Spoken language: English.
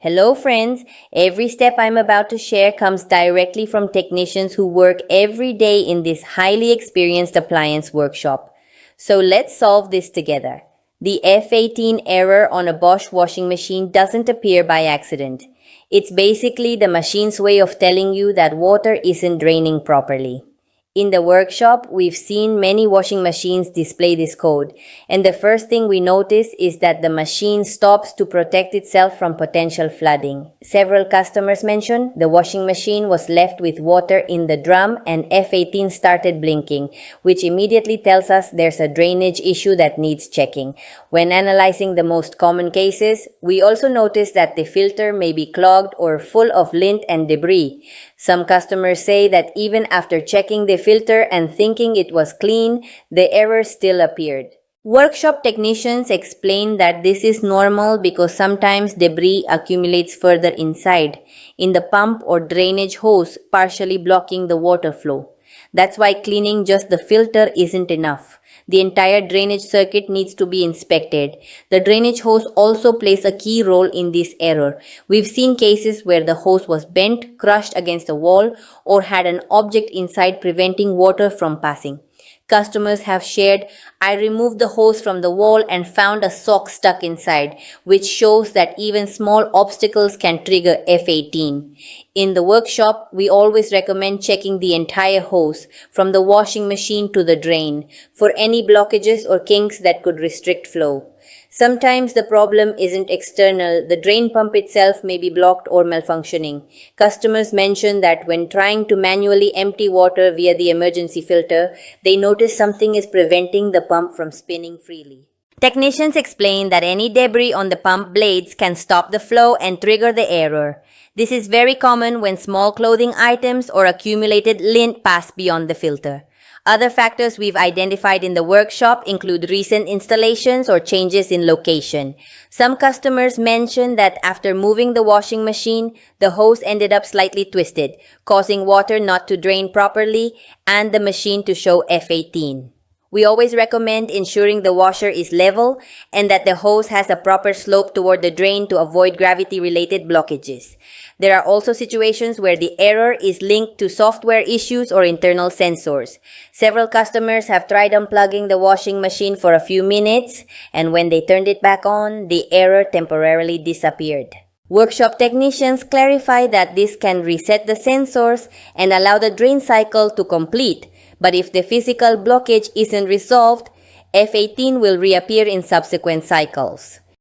Hello friends, every step I'm about to share comes directly from technicians who work every day in this highly experienced appliance workshop. So let's solve this together. The F18 error on a Bosch washing machine doesn't appear by accident. It's basically the machine's way of telling you that water isn't draining properly. In the workshop, we've seen many washing machines display this code, and the first thing we notice is that the machine stops to protect itself from potential flooding. Several customers mentioned the washing machine was left with water in the drum and F18 started blinking, which immediately tells us there's a drainage issue that needs checking. When analyzing the most common cases, we also notice that the filter may be clogged or full of lint and debris. Some customers say that even after checking the filter and thinking it was clean, the error still appeared. Workshop technicians explain that this is normal because sometimes debris accumulates further inside, in the pump or drainage hose, partially blocking the water flow. That's why cleaning just the filter isn't enough. The entire drainage circuit needs to be inspected. The drainage hose also plays a key role in this error. We've seen cases where the hose was bent, crushed against a wall, or had an object inside preventing water from passing. Customers have shared, "I removed the hose from the wall and found a sock stuck inside," which shows that even small obstacles can trigger F18. In the workshop, we always recommend checking the entire hose, from the washing machine to the drain, for any blockages or kinks that could restrict flow. Sometimes the problem isn't external, the drain pump itself may be blocked or malfunctioning. Customers mention that when trying to manually empty water via the emergency filter, they notice something is preventing the pump from spinning freely. Technicians explain that any debris on the pump blades can stop the flow and trigger the error. This is very common when small clothing items or accumulated lint pass beyond the filter. Other factors we've identified in the workshop include recent installations or changes in location. Some customers mentioned that after moving the washing machine, the hose ended up slightly twisted, causing water not to drain properly and the machine to show F18. We always recommend ensuring the washer is level and that the hose has a proper slope toward the drain to avoid gravity-related blockages. There are also situations where the error is linked to software issues or internal sensors. Several customers have tried unplugging the washing machine for a few minutes, and when they turned it back on, the error temporarily disappeared. Workshop technicians clarify that this can reset the sensors and allow the drain cycle to complete. But if the physical blockage isn't resolved, F18 will reappear in subsequent cycles.